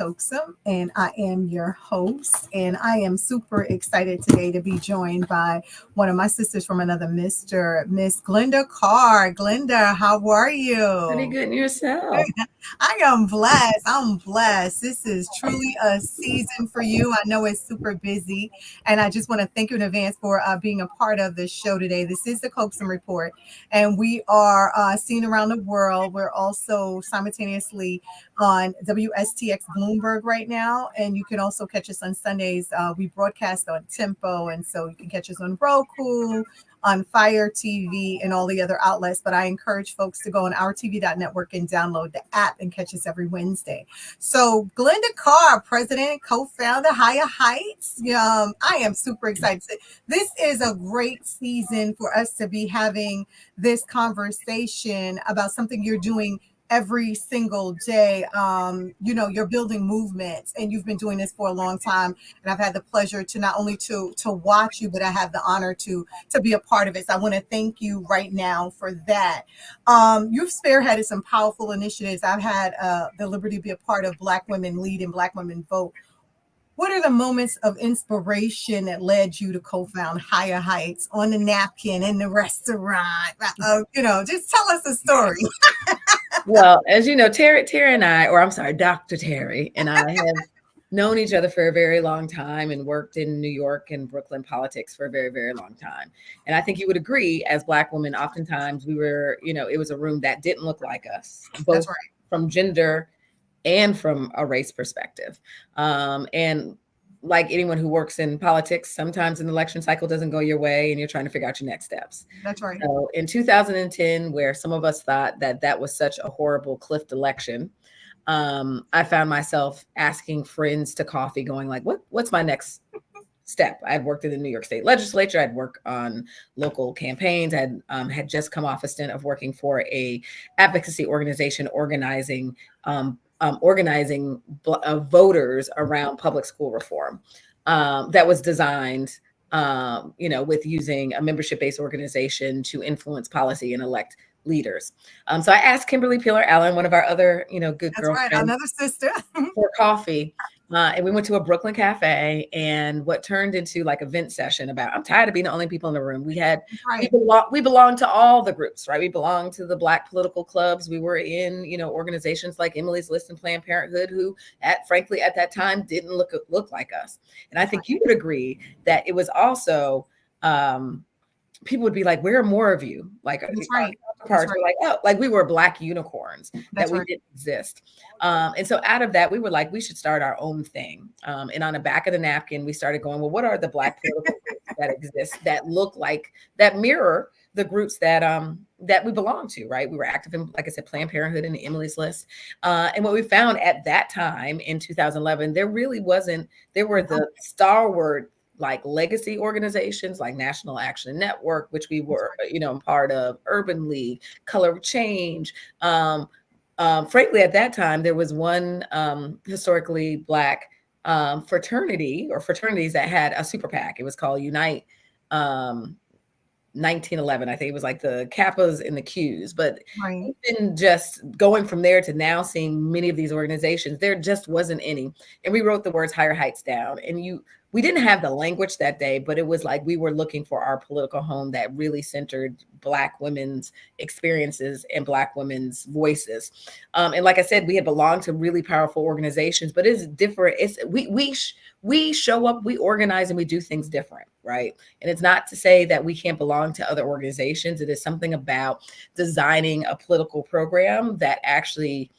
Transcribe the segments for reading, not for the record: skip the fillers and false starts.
Coaxum, and I am your host. And I am super excited today to be joined by one of my sisters from another mister, Miss Glenda Carr. Glenda, how are Pretty you? good in yourself. I am blessed. I'm blessed. This is truly a season for you. I know it's super busy, and I just want to thank you in advance for being a part of this show today. This is the Coaxum Report, and we are seen around the world. We're also simultaneously on WSTX Bloomberg right now, and you can also catch us on Sundays. We broadcast on Tempo, and so you can catch us on Roku, on Fire TV, and all the other outlets. But I encourage folks to go on ourtv.network and download the app and catch us every Wednesday. So Glenda Carr, president and co-founder Higher Heights. I am super excited. This is a great season for us to be having this conversation about something you're doing every single day. You're building movements, and you've been doing this for a long time. And I've had the pleasure to not only to watch you, but I have the honor to be a part of it. So I want to thank you right now for that. You've spearheaded some powerful initiatives. I've had the liberty to be a part of Black Women Lead and Black Women Vote. What are the moments of inspiration that led you to co-found Higher Heights on the napkin in the restaurant? Just tell us a story. Well, as you know, Terry and I, or I'm sorry, Dr. Terry and I have known each other for a very long time and worked in New York and Brooklyn politics for a very, very long time. And I think you would agree, as Black women, oftentimes we were, it was a room that didn't look like us, both That's right. from gender and from a race perspective. And like anyone who works in politics, sometimes an election cycle doesn't go your way and you're trying to figure out your next steps. That's right. So in 2010, where some of us thought that was such a horrible cliffed election, I found myself asking friends to coffee, going like, what's my next step? I had worked in the New York State legislature. I'd worked on local campaigns. I had just come off a stint of working for a advocacy organization organizing voters around public school reform that was designed, with using a membership-based organization to influence policy and elect leaders. So I asked Kimberly Peeler Allen, one of our other, good That's girlfriends, right. Another sister. for coffee. And we went to a Brooklyn cafe, and what turned into like a vent session about, I'm tired of being the only people in the room. Right. We belong to all the groups, right? We belong to the Black political clubs. We were in, organizations like Emily's List and Planned Parenthood, who frankly, at that time didn't look like us. And I think you would agree that it was also, people would be like, where are more of you? Like, That's right. parts were like, oh, like we were Black unicorns, That's that we right. didn't exist. And so out of that, we were like, we should start our own thing. And on the back of the napkin, we started going, well, what are the Black political groups that exist that look like, that mirror the groups that we belong to, right? We were active in, like I said, Planned Parenthood and Emily's List. And what we found at that time in 2011, there were the stalwart like legacy organizations like National Action Network, which we were, part of, Urban League, Color of Change. Frankly, at that time, there was one historically Black fraternity or fraternities that had a super PAC. It was called Unite 1911. I think it was like the Kappas and the Qs, but Right. even just going from there to now seeing many of these organizations, there just wasn't any. And we wrote the words Higher Heights down, and we didn't have the language that day, but it was like we were looking for our political home that really centered Black women's experiences and Black women's voices. And like I said, we had belonged to really powerful organizations, but it's different. We show up, we organize, and we do things different, right? And it's not to say that we can't belong to other organizations. It is something about designing a political program that actually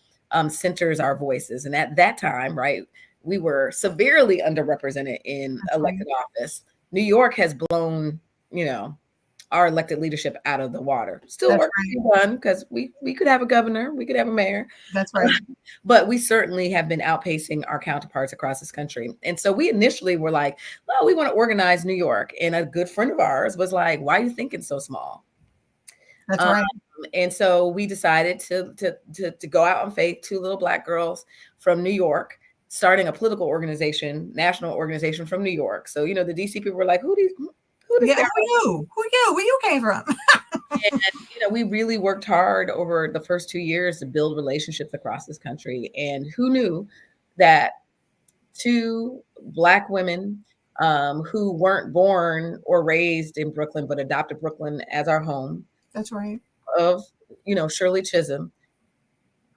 centers our voices. And at that time, right, we were severely underrepresented in elected office. New York has blown, our elected leadership out of the water. Still work to be done, because we could have a governor, we could have a mayor. That's right. But we certainly have been outpacing our counterparts across this country. And so we initially were like, well, we want to organize New York. And a good friend of ours was like, why are you thinking so small? That's right. And so we decided to go out on faith, two little Black girls from New York, starting a political organization, national organization from New York. So, the DC people were like, who this Yeah, guy? who you? Where you came from? And, we really worked hard over the first 2 years to build relationships across this country. And who knew that two Black women who weren't born or raised in Brooklyn, but adopted Brooklyn as our home, That's right. of, Shirley Chisholm,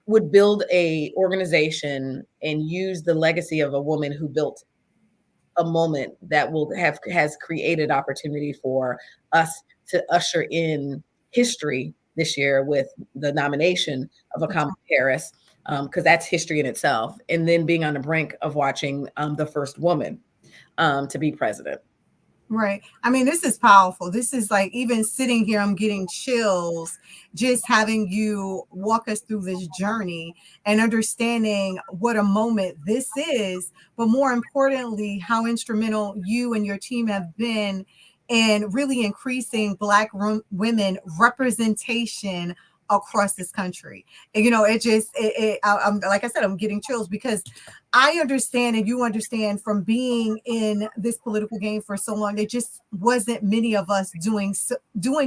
would build a organization and use the legacy of a woman who built a moment that will have has created opportunity for us to usher in history this year with the nomination of a That's Kamala Harris, because that's history in itself, and then being on the brink of watching the first woman to be president. right. I mean, this is powerful. This is like even sitting here, I'm getting chills just having you walk us through this journey and understanding what a moment this is, but more importantly, how instrumental you and your team have been in really increasing Black women representation across this country. And, it just, I'm like I said, I'm getting chills because I understand and you understand from being in this political game for so long, there just wasn't many of us doing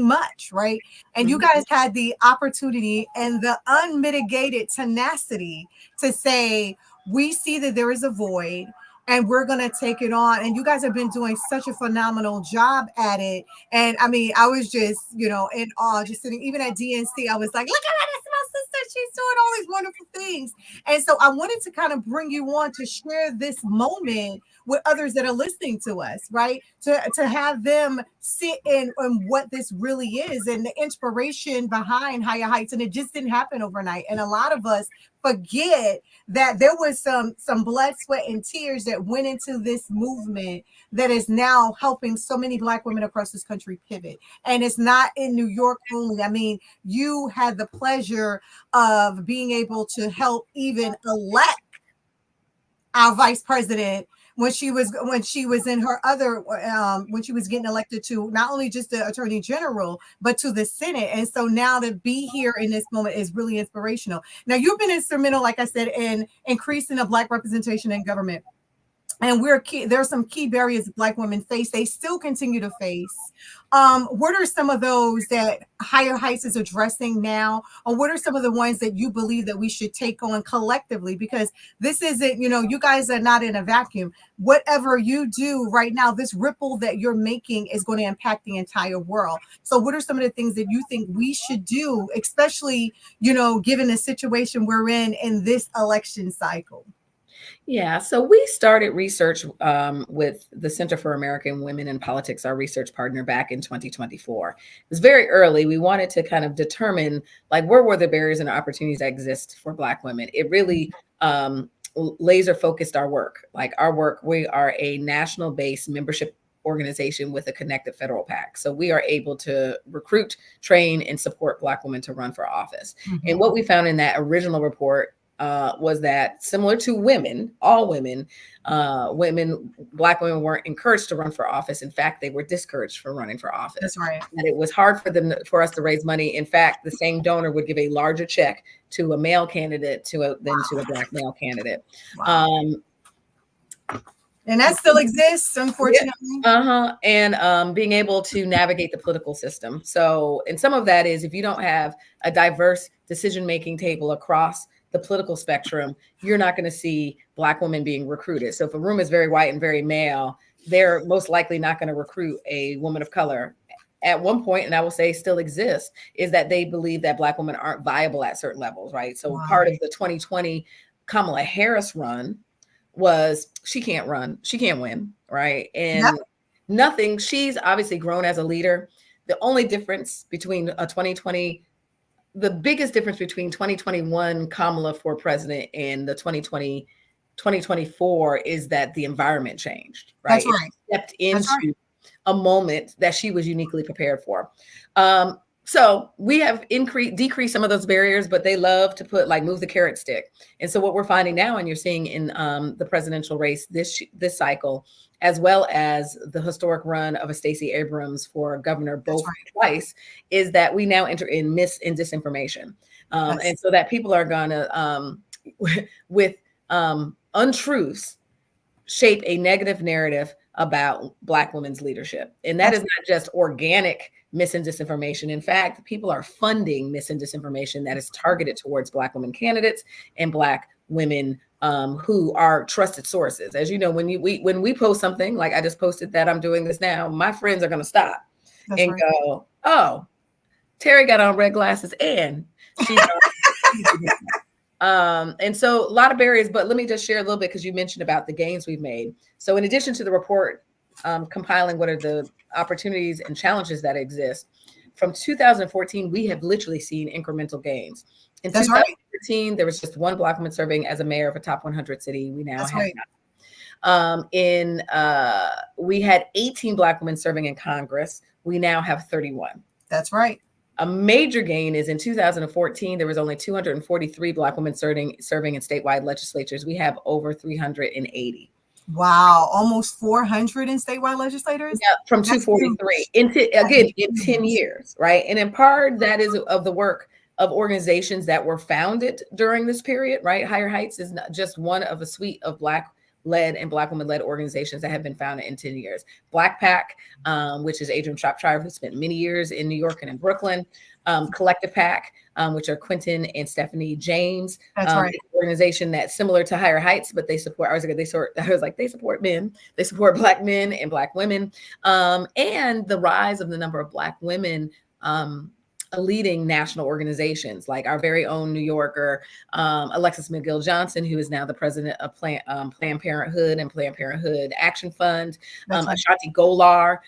much, right? And you Mhm. guys had the opportunity and the unmitigated tenacity to say, we see that there is a void and we're going to take it on. And you guys have been doing such a phenomenal job at it. And I mean, I was just, in awe, just sitting, even at DNC, I was like, look at her, that's my sister. She's doing all these wonderful things. And so I wanted to kind of bring you on to share this moment with others that are listening to us, right? To have them sit in what this really is and the inspiration behind Higher Heights. And it just didn't happen overnight. And a lot of us forget that there was some blood, sweat, and tears that went into this movement that is now helping so many Black women across this country pivot. And it's not in New York only. I mean, you had the pleasure of being able to help even elect our vice president when she was in her other when she was getting elected to not only just the attorney general but to the Senate. And so now to be here in this moment is really inspirational. Now you've been instrumental, like I said, in increasing the Black representation in government, and there are some key barriers that Black women face, they still continue to face. What are some of those that Higher Heights is addressing now, or what are some of the ones that you believe that we should take on collectively? Because this isn't, you guys are not in a vacuum. Whatever you do right now, this ripple that you're making is going to impact the entire world. So what are some of the things that you think we should do, especially, given the situation we're in this election cycle? Yeah, so we started research with the Center for American Women in Politics, our research partner, back in 2024. It was very early. We wanted to kind of determine, like, where were the barriers and opportunities that exist for Black women. It really laser focused our work. Like our work, we are a national based membership organization with a connected federal PAC. So we are able to recruit, train, and support Black women to run for office. And Mhm. what we found in that original report was that similar to women, all women, Black women weren't encouraged to run for office. In fact, they were discouraged from running for office. That's right. And it was hard for us to raise money. In fact, the same donor would give a larger check to a male candidate than to a Black male candidate. Wow. Um, And that still exists, yeah. unfortunately. Uh-huh. And being able to navigate the political system. So, and some of that is if you don't have a diverse decision-making table across the political spectrum, you're not going to see Black women being recruited. So if a room is very white and very male, they're most likely not going to recruit a woman of color. At one point, and I will say still exists, is that they believe that Black women aren't viable at certain levels, right? So part of Right. the 2020 Kamala Harris run was she can't run, she can't win, right? Yep. And nothing, she's obviously grown as a leader. The only difference between a 2020, the biggest difference between 2021 Kamala for president and the 2024 is that the environment changed, That's right? It right. stepped That's right. into a moment that she was uniquely prepared for. So we have decreased some of those barriers, but they love to move the carrot stick. And so what we're finding now, and you're seeing in the presidential race this cycle, as well as the historic run of a Stacey Abrams for governor That's both right. twice, is that we now enter in mis and disinformation. And Yes. so that people are gonna with untruths shape a negative narrative about Black women's leadership. And that is That's not just organic mis and disinformation. In fact, people are funding mis and disinformation that is targeted towards Black women candidates and Black women who are trusted sources. As you know, when we post something like I just posted that I'm doing this now, my friends are going to stop That's and right. go, "Oh, Terry got on red glasses and she's on." And so a lot of barriers, but let me just share a little bit because you mentioned about the gains we've made. So in addition to the report compiling what are the opportunities and challenges that exist, from 2014, we have literally seen incremental gains. In That's right. 2013, there was just one Black woman serving as a mayor of a top 100 city. We now That's have right. in we had 18 Black women serving in Congress. We now have 31. That's right. A major gain is in 2014, there was only 243 Black women serving in statewide legislatures. We have over 380. Wow. Almost 400 in statewide legislators. Yeah, from That's 243 huge. into That again is in 10 huge. years, right? And in part, that is of the work of organizations that were founded during this period, right? Higher Heights is not just one of a suite of Black led and Black woman led organizations that have been founded in 10 years. Black Pack, which is Adrian Shropshire, who spent many years in New York and in Brooklyn. Collective Pack, which are Quentin and Stephanie James, That's right. organization that's similar to Higher Heights, but they support. They support men. They support Black men and Black women, and the rise of the number of Black women. Leading national organizations like our very own New Yorker, Alexis McGill Johnson, who is now the president of Planned Parenthood and Planned Parenthood Action Fund. That's right. Ashanti Golar,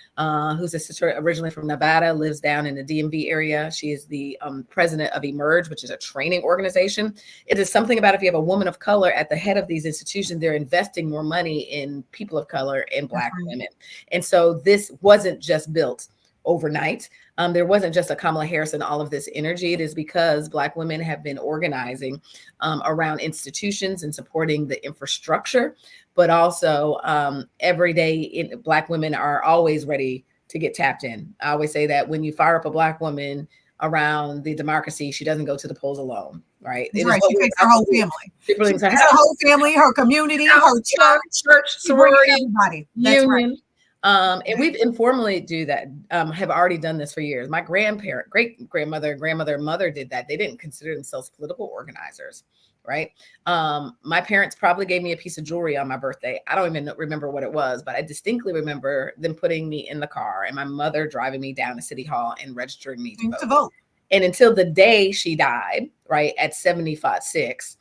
who's a sister originally from Nevada, lives down in the DMV area. She is the president of Emerge, which is a training organization. It is something about if you have a woman of color at the head of these institutions, they're investing more money in people of color and That's Black right. women. And so this wasn't just built overnight. There wasn't just a Kamala Harris and all of this energy. It is because Black women have been organizing around institutions and supporting the infrastructure, but also every day Black women are always ready to get tapped in. I always say that when you fire up a Black woman around the democracy, she doesn't go to the polls alone, right? That's It is right. what She we're takes her about to whole do. family. She She brings her takes her house, whole family, her community, her church. church, She brings sorority, everybody. That's right. union. And we've informally do that, have already done this for years. My grandparent, great grandmother, mother did that. They didn't consider themselves political organizers, right? My parents probably gave me a piece of jewelry on my birthday. I don't even remember what it was, but I distinctly remember them putting me in the car and my mother driving me down to City Hall and registering me to To vote. vote. And until the day she died, right, at 75, 6,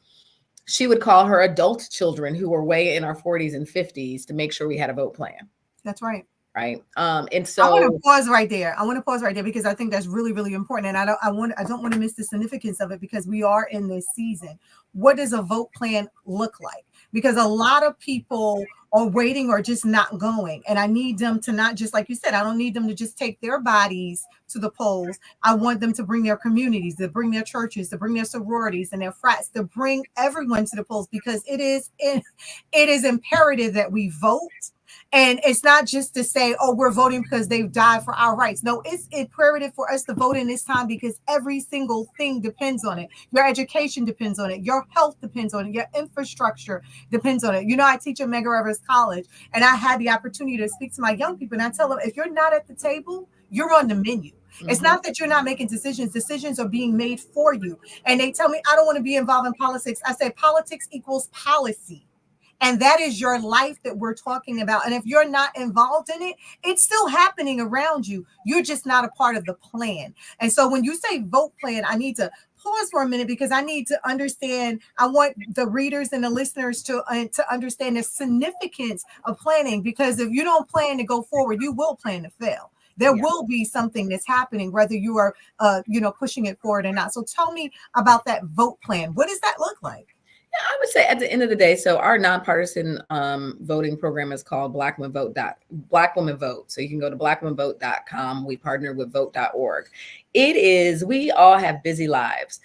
she would call her adult children who were way in our 40s and 50s to make sure we had a vote plan. That's right. Right. And I want to so pause right there. I want to pause right there because I think that's really, really important. And I don't want to miss the significance of it because we are in this season. What does a vote plan look like? Because a lot of people are waiting or just not going. And I need them to not just, like you said, I don't need them to just take their bodies to the polls. I want them to bring their communities, to bring their churches, to bring their sororities and their frats, to bring everyone to the polls because it is imperative that we vote. And it's not just to say, oh, we're voting because they've died for our rights. No, it's imperative for us to vote in this time because every single thing depends on it. Your education depends on it. Your health depends on it. Your infrastructure depends on it. You know, I teach at Medgar Evers College, and I had the opportunity to speak to my young people, and I tell them, if you're not at the table, you're on the menu. It's not that you're not making decisions. Decisions are being made for you. And they tell me, I don't want to be involved in politics. I say politics equals policy. And that is your life that we're talking about. And if you're not involved in it, it's still happening around you. You're just not a part of the plan. And so when you say vote plan, I need to pause for a minute because I need to understand. I want the readers and the listeners to understand the significance of planning, because if you don't plan to go forward, you will plan to fail. There will be something that's happening, whether you are, pushing it forward or not. So tell me about that vote plan. What does that look like? I would say at the end of the day, so our nonpartisan voting program is called Black Women Vote. So you can go to blackwomenvote.com. We partner with vote.org. We all have busy lives.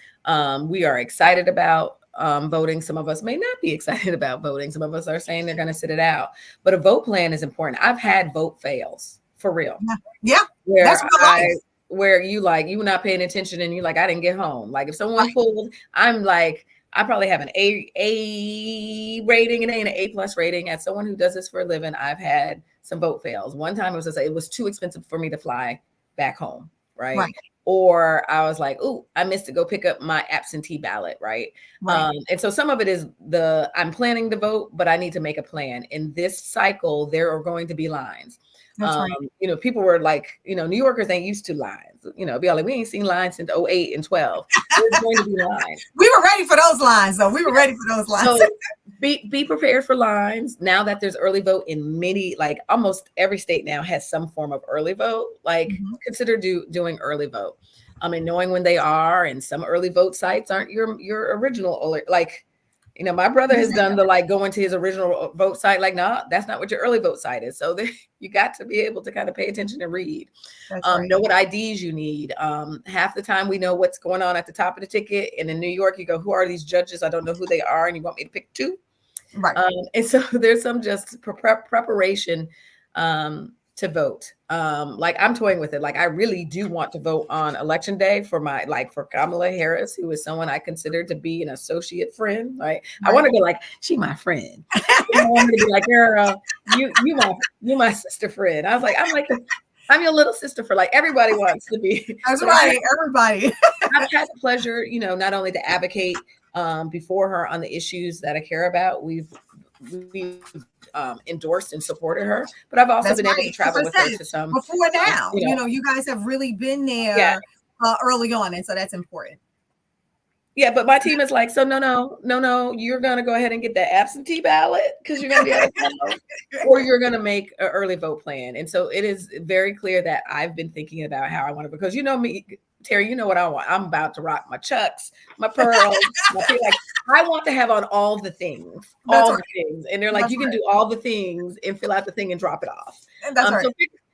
We are excited about voting. Some of us may not be excited about voting. Some of us are saying they're going to sit it out. But a vote plan is important. I've had vote fails for real. Yeah. That's real life. Where you were not paying attention and you're like, I didn't get home. Like if someone pulled, I'm like, I probably have an A rating and an A plus rating. As someone who does this for a living, I've had some vote fails. One time it was too expensive for me to fly back home. Right. or I was like, oh, I missed to go pick up my absentee ballot, right? Right. And so some of it is I'm planning to vote, but I need to make a plan. In this cycle, there are going to be lines. That's right. People were like, New Yorkers ain't used to lines. Be all like, we ain't seen lines since 08 and 12. There's going to be lines. We were ready for those lines, though. We were ready for those lines. So be prepared for lines. Now that there's early vote in many, like almost every state now has some form of early vote. Like consider doing early vote. And knowing when they are, and some early vote sites aren't your original, like, my brother has done the like going to his original vote site. Like, no, that's not what your early vote site is. So you got to be able to kind of pay attention and read. Right. Know what IDs you need. Half the time we know what's going on at the top of the ticket. And in New York, you go, who are these judges? I don't know who they are. And you want me to pick two? Right. And so there's some just preparation to vote. Like I'm toying with it. Like I really do want to vote on election day for Kamala Harris, who is someone I consider to be an associate friend. Right. I want to go like, she my friend. I want her to be like, girl, you my sister friend. I'm your little sister for like everybody wants to be. That's right. Everybody. I've had the pleasure, not only to advocate before her on the issues that I care about. We've endorsed and supported her, but I've also been able to travel with her to some before now. You guys have really been there early on, and so that's important. Yeah, but my team is like, so no, you're gonna go ahead and get that absentee ballot because you're gonna be out of town, or you're gonna make an early vote plan. And so it is very clear that I've been thinking about how I want to, because me, Terry, you know what I want. I'm about to rock my Chucks, my pearls. I want to have on all the things, the things. And they're like, you can do all the things and fill out the thing and drop it off. So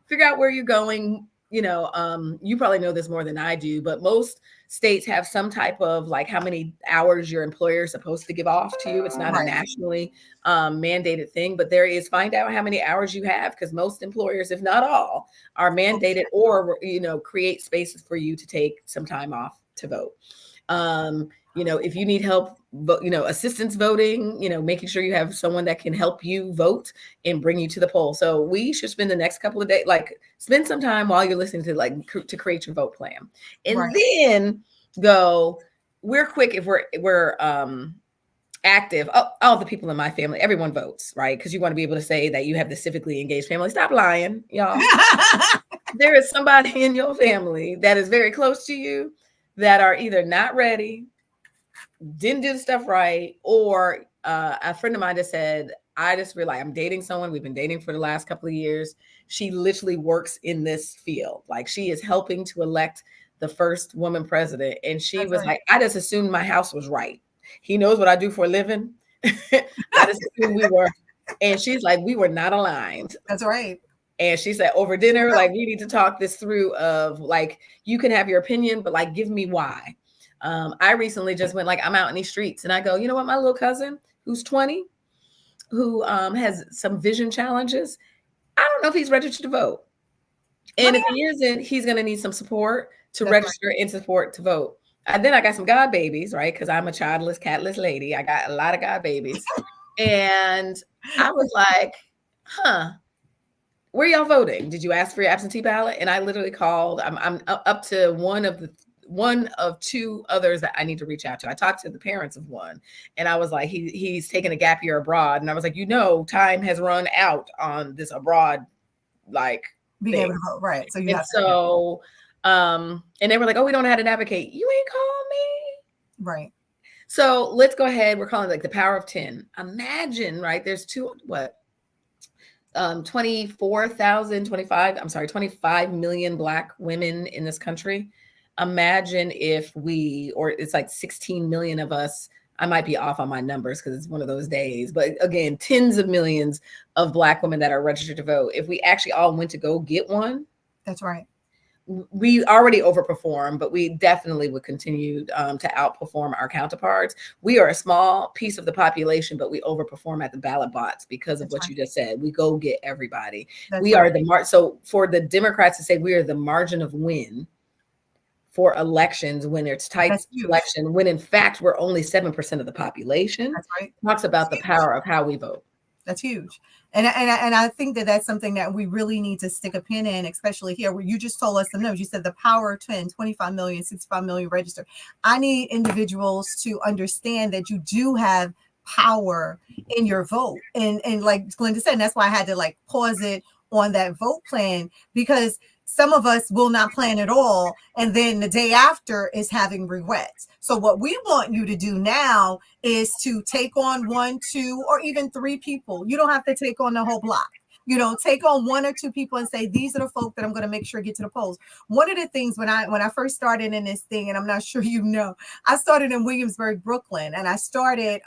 figure out where you're going. You probably know this more than I do, but most states have some type of like how many hours your employer is supposed to give off to you. It's not a nationally mandated thing, but there is, find out how many hours you have, because most employers, if not all, are mandated or, create spaces for you to take some time off to vote. If you need help, assistance voting, making sure you have someone that can help you vote and bring you to the poll. So we should spend the next couple of days, spend some time while you're listening to to create your vote plan, and then go. We're quick if we're active. All the people in my family, everyone votes, right? Because you want to be able to say that you have the civically engaged family. Stop lying, y'all. There is somebody in your family that is very close to you that are either not ready, didn't do the stuff right, or a friend of mine just said, I just realized I'm dating someone. We've been dating for the last couple of years. She literally works in this field. Like she is helping to elect the first woman president. And she was like, I just assumed my house was right. He knows what I do for a living. I just assumed we were. And she's like, we were not aligned. That's right. And she said, over dinner, like, we need to talk this through of like, you can have your opinion, but like, give me why. I recently just went, like, I'm out in these streets and I go, you know what, my little cousin who's 20, who has some vision challenges, I don't know if he's registered to vote. And if he isn't, he's going to need some support to register and support to vote. And then I got some god babies, right? Because I'm a childless, catless lady. I got a lot of god babies. And I was like, where y'all voting? Did you ask for your absentee ballot? And I literally called. I'm up to one of two others that I need to reach out to. I talked to the parents of one, and I was like, he's taking a gap year abroad. And I was like, time has run out on this abroad, like, being able to vote, right? So and they were like, oh, we don't know how to advocate. You ain't call me, right? So let's go ahead. We're calling it like the power of 10. Imagine, right? There's 25 million Black women in this country. Imagine if it's like 16 million of us. I might be off on my numbers because it's one of those days, but again, tens of millions of Black women that are registered to vote. If we actually all went to go get one, that's right. We already overperform, but we definitely would continue to outperform our counterparts. We are a small piece of the population, but we overperform at the ballot box because of what you just said. We go get everybody. We are the So for the Democrats to say we are the margin of win for elections when it's tight election, when in fact we're only 7% of the population, talks about the power of how we vote. That's huge. And I think that that's something that we really need to stick a pin in, especially here where you just told us some numbers. You said the power of 10, 25 million, 65 million registered. I need individuals to understand that you do have power in your vote. And like Glenda said, and that's why I had to like pause it on that vote plan, because some of us will not plan at all. And then the day after is having regrets. So what we want you to do now is to take on one, two, or even three people. You don't have to take on the whole block. Take on one or two people and say, these are the folk that I'm going to make sure get to the polls. One of the things when I first started in this thing, and I'm not sure I started in Williamsburg, Brooklyn, and I started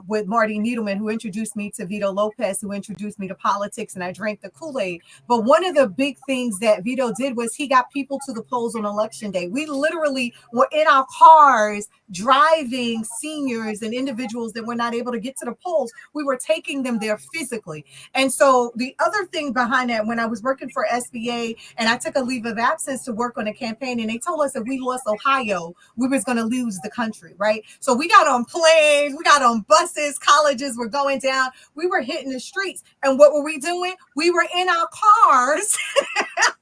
with Marty Needleman, who introduced me to Vito Lopez, who introduced me to politics, and I drank the Kool-Aid. But one of the big things that Vito did was he got people to the polls on election day. We literally were in our cars driving seniors and individuals that were not able to get to the polls. We were taking them there physically. And so the other thing behind that, when I was working for SBA and I took a leave of absence to work on a campaign, and they told us if we lost Ohio, we was going to lose the country, right? So we got on planes, we got on buses, colleges were going down, we were hitting the streets. And what were we doing? We were in our cars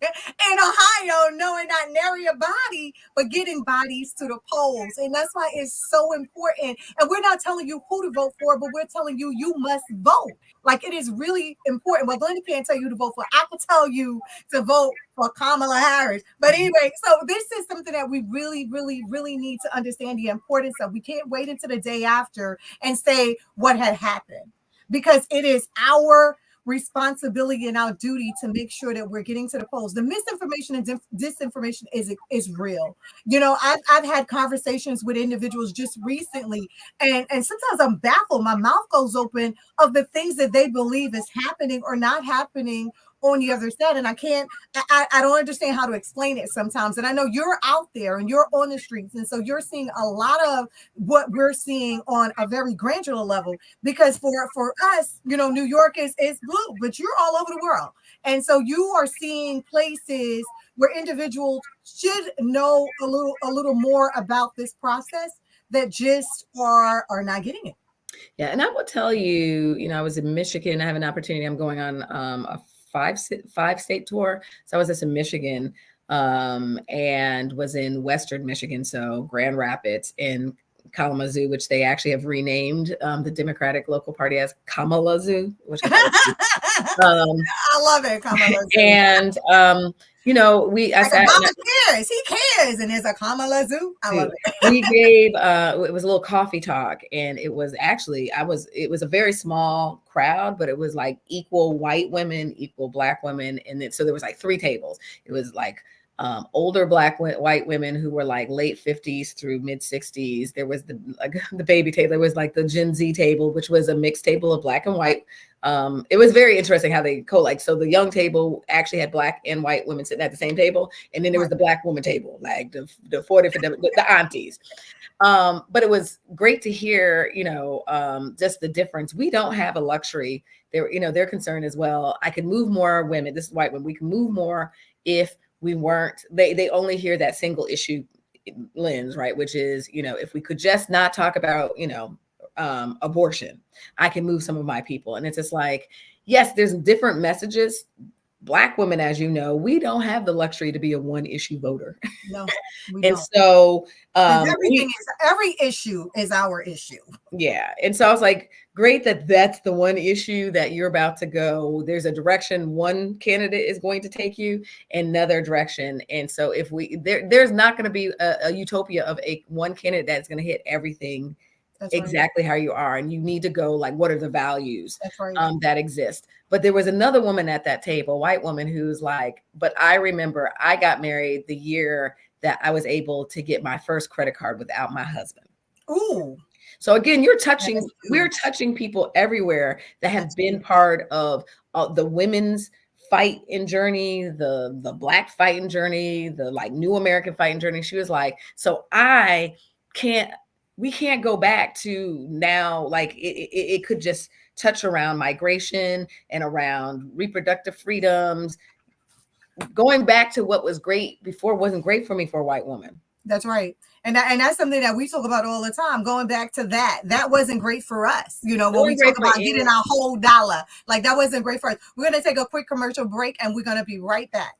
in Ohio, knowing not nary a body, but getting bodies to the polls. And that's why it's so important. And we're not telling you who to vote for, but we're telling you you must vote. Like, it is really important. Well, Glenda can't tell you to vote for. I can tell you to vote for Kamala Harris. But anyway, so this is something that we really, really, really need to understand the importance of. We can't wait until the day after and say what had happened, because it is our responsibility and our duty to make sure that we're getting to the polls. The misinformation and disinformation is real. I've had conversations with individuals just recently, and sometimes I'm baffled. My mouth goes open of the things that they believe is happening or not happening on the other side. And I don't understand how to explain it sometimes. And I know you're out there and you're on the streets. And so you're seeing a lot of what we're seeing on a very granular level, because for us, New York is blue, but you're all over the world. And so you are seeing places where individuals should know a little more about this process that just are not getting it. Yeah, and I will tell you, I was in Michigan. I have an opportunity. I'm going on a five state tour. So I was just in Michigan and was in Western Michigan, so Grand Rapids and Kalamazoo, which they actually have renamed the Democratic local party as Kamalazoo, which I I love it, Kamala. and I like sat. Obama cares. He cares, and there's a Kamala Zoo. I love it. We gave it was a little coffee talk, and it was actually it was a very small crowd, but it was like equal white women, equal black women, and then so there was like three tables. It was like older white women who were like late 50s through mid 60s. There was the baby table. There was like the Gen Z table, which was a mixed table of black and white. It was very interesting how they so the young table actually had black and white women sitting at the same table, and then there was the black woman table, like the 40 for the aunties. But it was great to hear, just the difference. We don't have a luxury. Their concern as well. I can move more women. This is white women. We can move more if we weren't. They only hear that single issue lens, right? Which is, if we could just not talk about, abortion, I can move some of my people. And it's just like, yes, there's different messages. Black women, as you know, we don't have the luxury to be a one issue voter. No, we and don't. so every issue is our issue. Yeah. And so I was like, great that that's the one issue that you're about to go. There's a direction one candidate is going to take you, another direction. And so if there's not going to be a utopia of one candidate that's going to hit everything. That's exactly right. How you are. And you need to go like, what are the values that exist? But there was another woman at that table, white woman, who's like, but I remember I got married the year that I was able to get my first credit card without my husband. Ooh. So again, we're touching people everywhere that have been part of the women's fight and journey, the Black fighting journey, the like new American fighting journey. She was like, so we can't go back to now, like it could just touch around migration and around reproductive freedoms. Going back to what was great before wasn't great for me for a white woman. That's right. And that's something that we talk about all the time. Going back to that wasn't great for us. You know, when we talk about getting our whole dollar, like that wasn't great for us. We're going to take a quick commercial break and we're going to be right back.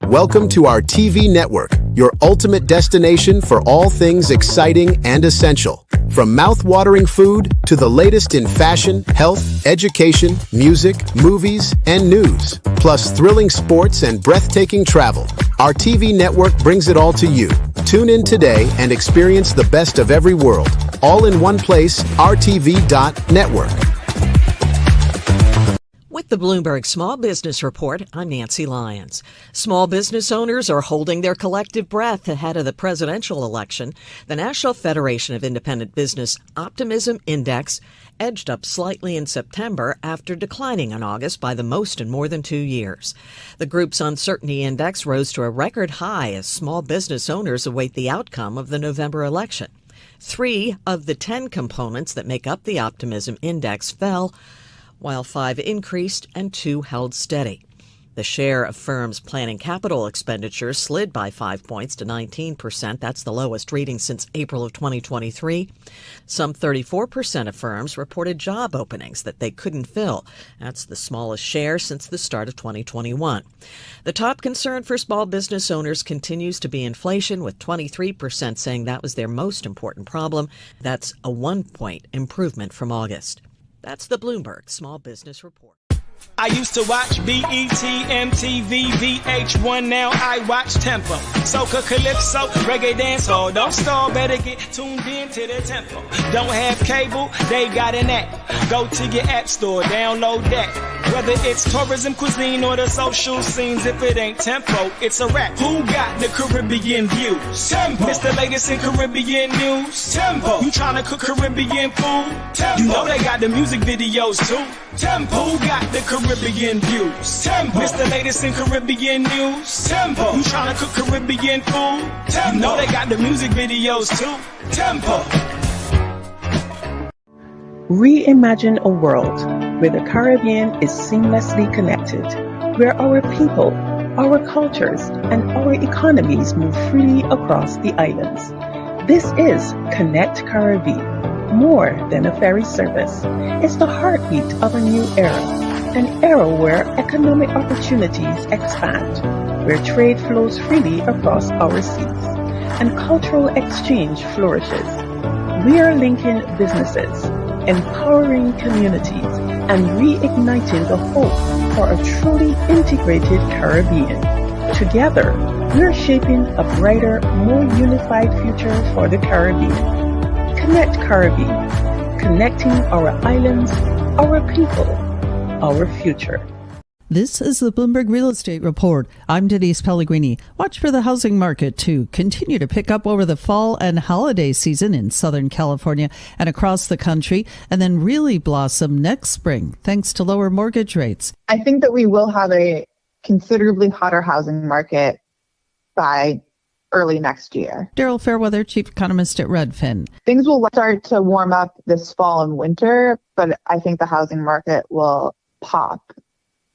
Welcome to our TV network, your ultimate destination for all things exciting and essential. From mouth-watering food to the latest in fashion, health, education, music, movies, and news, plus thrilling sports and breathtaking travel. Our TV network brings it all to you. Tune in today and experience the best of every world, all in one place, rtv.network. With the Bloomberg Small Business Report, I'm Nancy Lyons. Small business owners are holding their collective breath ahead of the presidential election. The National Federation of Independent Business Optimism Index edged up slightly in September after declining in August by the most in more than 2 years. The group's uncertainty index rose to a record high as small business owners await the outcome of the November election. 3 of the 10 components that make up the optimism index fell, while 5 increased and 2 held steady. The share of firms planning capital expenditures slid by 5 points to 19%. That's the lowest reading since April of 2023. Some 34% of firms reported job openings that they couldn't fill. That's the smallest share since the start of 2021. The top concern for small business owners continues to be inflation, with 23% saying that was their most important problem. That's a 1-point improvement from August. That's the Bloomberg Small Business Report. I used to watch BET, MTV, VH1, now I watch Tempo. Soca, Calypso, Reggae Dancehall. Don't stall, better get tuned in to the tempo. Don't have cable, they got an app. Go to your app store, download that. Whether it's tourism, cuisine, or the social scenes, if it ain't Tempo, it's a rap. Who got the Caribbean views? Tempo. It's the latest in Caribbean news. Tempo. You tryna cook Caribbean food? Tempo. You know they got the music videos too. Tempo. Who got the Caribbean views? Tempo. It's the latest in Caribbean news. Tempo. You tryna cook Caribbean food? Tempo. You know they got the music videos too. Tempo. Reimagine a world where the Caribbean is seamlessly connected, where our people, our cultures, and our economies move freely across the islands. This is Connect Caribbean, more than a ferry service. It's the heartbeat of a new era, an era where economic opportunities expand, where trade flows freely across our seas, and cultural exchange flourishes. We are linking businesses, empowering communities, and reigniting the hope for a truly integrated Caribbean. Together, we're shaping a brighter, more unified future for the Caribbean. Connect Caribbean, connecting our islands, our people, our future. This is the Bloomberg Real Estate Report. I'm Denise Pellegrini. Watch for the housing market to continue to pick up over the fall and holiday season in Southern California and across the country, and then really blossom next spring thanks to lower mortgage rates. I think that we will have a considerably hotter housing market by early next year. Daryl Fairweather, chief economist at Redfin. Things will start to warm up this fall and winter, but I think the housing market will pop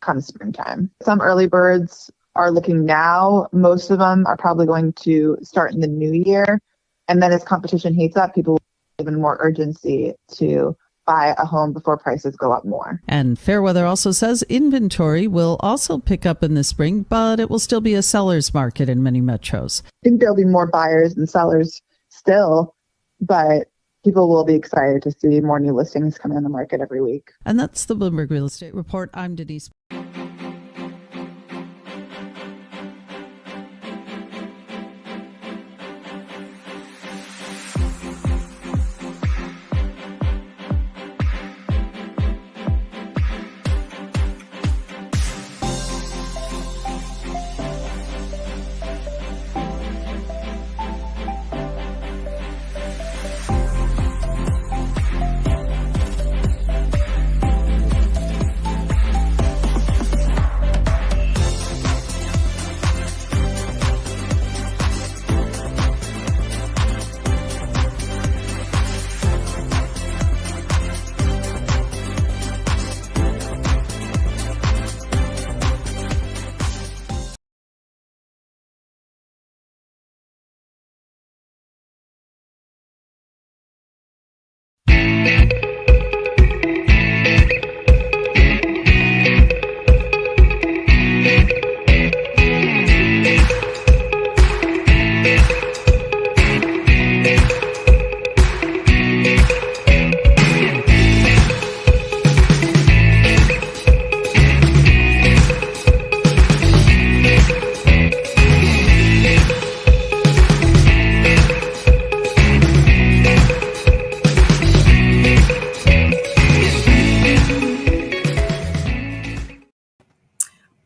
come springtime. Some early birds are looking now. Most of them are probably going to start in the new year. And then as competition heats up, people will have even more urgency to buy a home before prices go up more. And Fairweather also says inventory will also pick up in the spring, but it will still be a seller's market in many metros. I think there'll be more buyers than sellers still, but people will be excited to see more new listings come in the market every week. And that's the Bloomberg Real Estate Report. I'm Denise.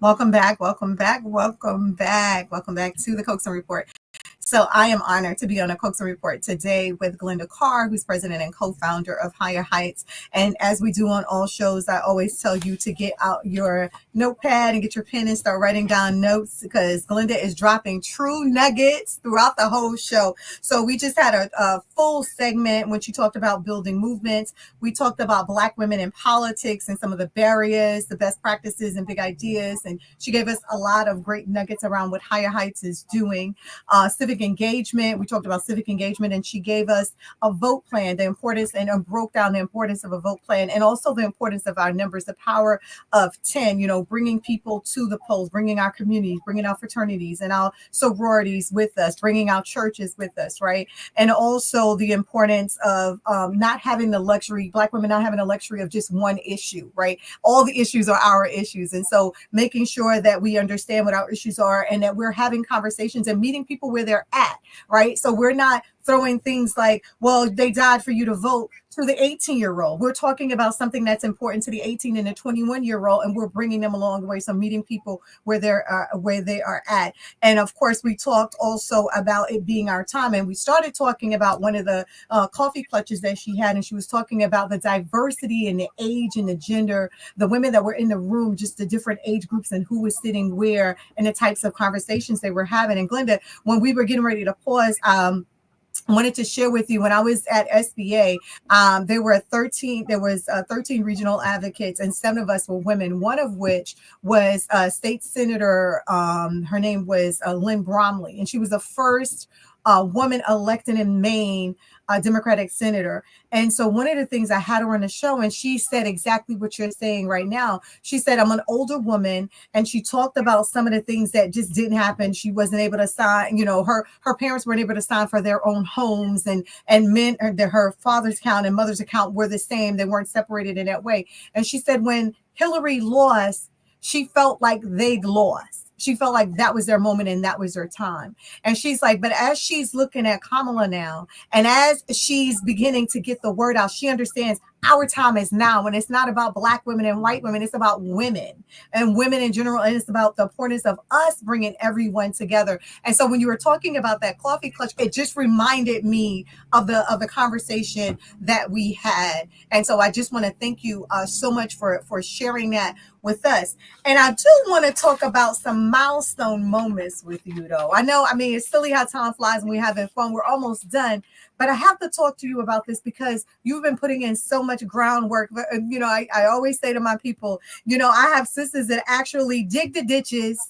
Welcome back. Welcome back. Welcome back. Welcome back to the Coaxum Report. So I am honored to be on a Coaxum Report today with Glenda Carr, who's president and co-founder of Higher Heights. And as we do on all shows, I always tell you to get out your notepad and get your pen and start writing down notes, because Glenda is dropping true nuggets throughout the whole show. So we just had a full segment when she talked about building movements. We talked about Black women in politics and some of the barriers, the best practices and big ideas. And she gave us a lot of great nuggets around what Higher Heights is doing. Civic engagement. We talked about civic engagement, and she gave us a vote plan, the importance, and broke down the importance of a vote plan, and also the importance of our numbers, the power of 10, bringing people to the polls, bringing our communities, bringing our fraternities and our sororities with us, bringing our churches with us, right? And also the importance of not having the luxury, Black women not having the luxury of just one issue, right? All the issues are our issues. And so making sure that we understand what our issues are and that we're having conversations and meeting people where they're at, right? So we're not throwing things like, well, they died for you to vote, to the 18-year-old. We're talking about something that's important to the 18 and the 21-year-old, and we're bringing them along the way. So meeting people where they are at. And of course, we talked also about it being our time. And we started talking about one of the coffee clutches that she had, and she was talking about the diversity and the age and the gender, the women that were in the room, just the different age groups and who was sitting where, and the types of conversations they were having. And Glenda, when we were getting ready to pause, I wanted to share with you, when I was at SBA, there was 13 regional advocates, and 7 of us were women, one of which was State Senator, her name was Lynn Bromley, and she was the first woman elected in Maine, Democratic senator. And so one of the things, I had her on the show, and she said exactly what you're saying right now. She said, I'm an older woman, and she talked about some of the things that just didn't happen. She wasn't able to sign, her parents weren't able to sign for their own homes, and men, her father's account and mother's account were the same. They weren't separated in that way. And she said when Hillary lost, she felt like they'd lost. She felt like that was their moment and that was their time. And she's like, but as she's looking at Kamala now, and as she's beginning to get the word out, she understands our time is now. And it's not about Black women and white women. It's about women and women in general. And it's about the importance of us bringing everyone together. And so when you were talking about that coffee clutch, it just reminded me of the conversation that we had. And so I just want to thank you so much for sharing that with us. And I do want to talk about some milestone moments with you, though. It's silly how time flies and we're having fun. We're almost done. But I have to talk to you about this because you've been putting in so much groundwork. I always say to my people, I have sisters that actually dig the ditches,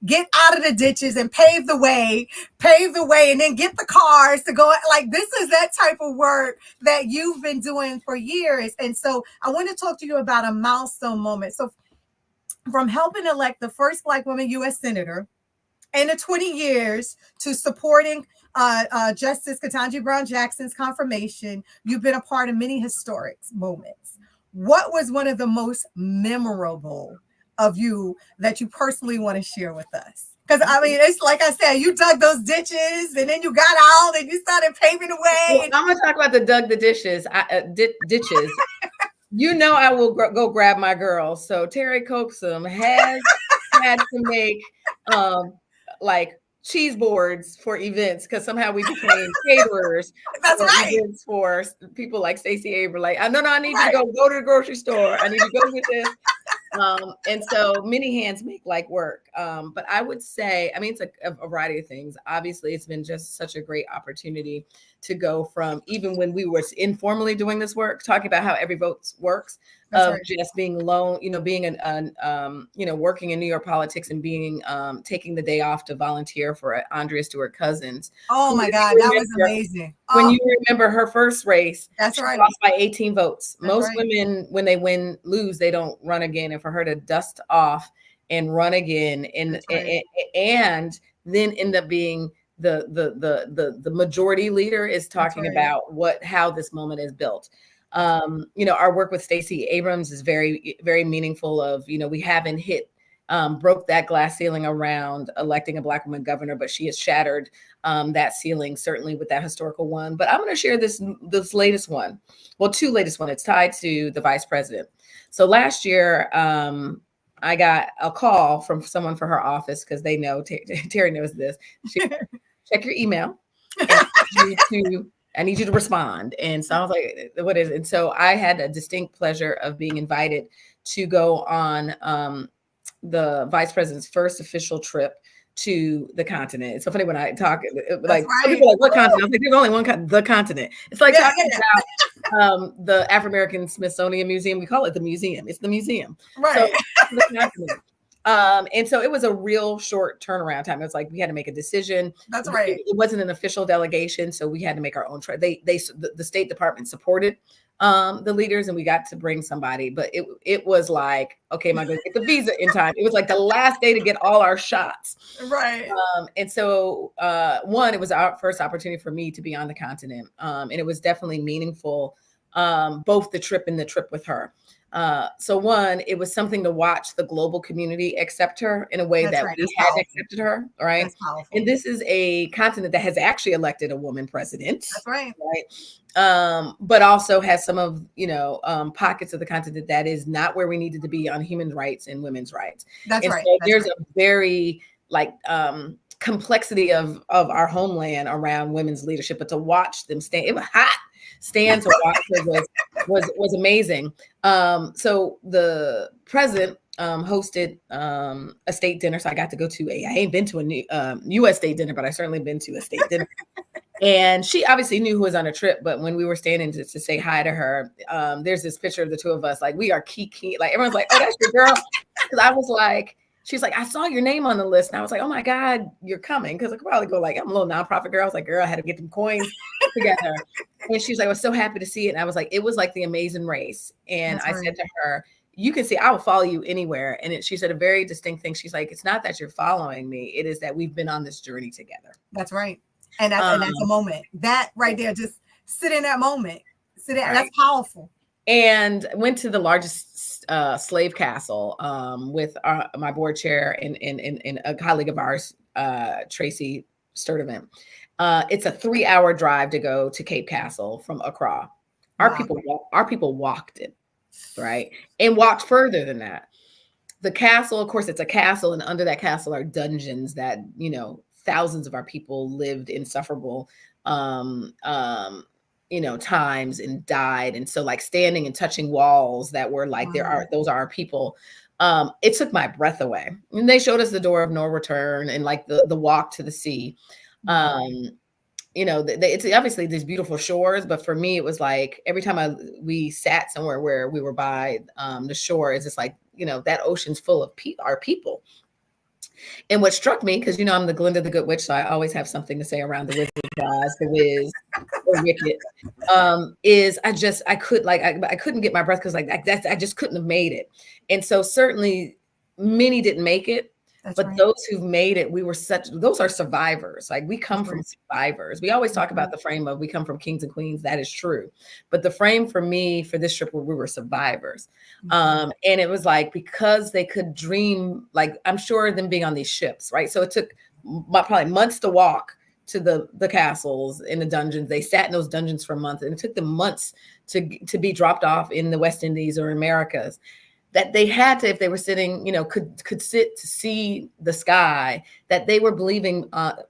get out of the ditches and pave the way, and then get the cars to go. Like, this is that type of work that you've been doing for years. And so I want to talk to you about a milestone moment. So from helping elect the first Black woman U.S. Senator in the 20 years to supporting Justice Ketanji Brown Jackson's confirmation, you've been a part of many historic moments. What was one of the most memorable of you that you personally want to share with us? Because it's like I said, you dug those ditches and then you got out and you started paving the way. Well, I'm going to talk about the dug the ditches. Ditches. I will go grab my girl. So Terry Coaxum has had to make like cheese boards for events because somehow we became caterers. That's for right. Events for people like Stacey Abrams. Like, no, I need you to go to the grocery store. I need you to go get this. And so many hands make like work. But I would say, it's a variety of things. Obviously, it's been just such a great opportunity to go from, even when we were informally doing this work, talking about how every vote works, of just being alone, being working in New York politics and being taking the day off to volunteer for Andrea Stewart Cousins. Oh my God, that was amazing. When you remember her first race, that's right, lost by 18 votes. Most women, when they lose, they don't run again. And for her to dust off and run again, and then end up being the majority leader, is talking about how this moment is built. Our work with Stacey Abrams is very, very meaningful. Of, we haven't broke that glass ceiling around electing a Black woman governor, but she has shattered that ceiling, certainly with that historical one. But I'm going to share this latest one. Well, two latest one. It's tied to the vice president. So last year, I got a call from someone for her office because they know Terry knows this. She check your email. And I need you to respond. And so I was like, what is it? And so I had a distinct pleasure of being invited to go on the vice president's first official trip to the continent. It's so funny when I talk, like some people are like, what continent? I was like, there's only one the continent. It's like talking about the African American Smithsonian Museum. We call it the museum. It's the museum. Right. So the continent. And so it was a real short turnaround time. It was like we had to make a decision. That's right. It wasn't an official delegation, so we had to make our own. The State Department supported the leaders, and we got to bring somebody. But it was like, okay, am I going to get the visa in time? It was like the last day to get all our shots. Right. And so it was our first opportunity for me to be on the continent, and it was definitely meaningful. Both the trip and the trip with her. It was something to watch the global community accept her in a way that we hadn't accepted her, right? And this is a continent that has actually elected a woman president. That's right. Right. But also has some of, pockets of the continent that is not where we needed to be on human rights and women's rights. That's right. So there's a very complexity of our homeland around women's leadership, but to watch them stand, it was hot. Stand to watch was amazing. So the president hosted a state dinner, so I got to go to I ain't been to a U.S. state dinner, but I certainly been to a state dinner. And she obviously knew who was on a trip, but when we were standing to say hi to her, there's this picture of the two of us, like we are key. Like everyone's like, "Oh, that's your girl," because I was like. She's like, I saw your name on the list. And I was like, oh my God, you're coming. Because I could probably go like, I'm a little nonprofit girl. I was like, girl, I had to get them coins together. And she's like, I was so happy to see it. And I was like, it was like the Amazing Race. And I said to her, you can see, I will follow you anywhere. And she said a very distinct thing. She's like, it's not that you're following me. It is that we've been on this journey together. That's right. And that's a moment. That right there, just sit in that moment. Sit in, right. That's powerful. And went to the largest slave castle with my board chair and a colleague of ours, Tracy Sturdivant. It's a 3-hour drive to go to Cape Castle from Accra. Our people walked it, right? And walked further than that. The castle, of course, it's a castle, and under that castle are dungeons that, thousands of our people lived insufferable times and died. And so like standing and touching walls that were like, those are our people. It took my breath away. And they showed us the door of no return and like the walk to the sea. It's obviously these beautiful shores, but for me, it was like every time we sat somewhere where we were by the shore, it's just like, that ocean's full of our people. And what struck me, because I'm the Glinda the Good Witch, so I always have something to say around the Wizard of Oz, the Wiz, or Wicked, is I couldn't get my breath because I just couldn't have made it. And so certainly many didn't make it. But those who've made it, those are survivors. Like we come from survivors. We always talk about the frame of we come from kings and queens. That is true. But the frame for me for this trip, we were survivors. And it was like, because they could dream, like I'm sure them being on these ships, right? So it took probably months to walk to the castles in the dungeons. They sat in those dungeons for months, and it took them months to be dropped off in the West Indies or Americas. That they had to, if they were sitting, could sit to see the sky, that they were believing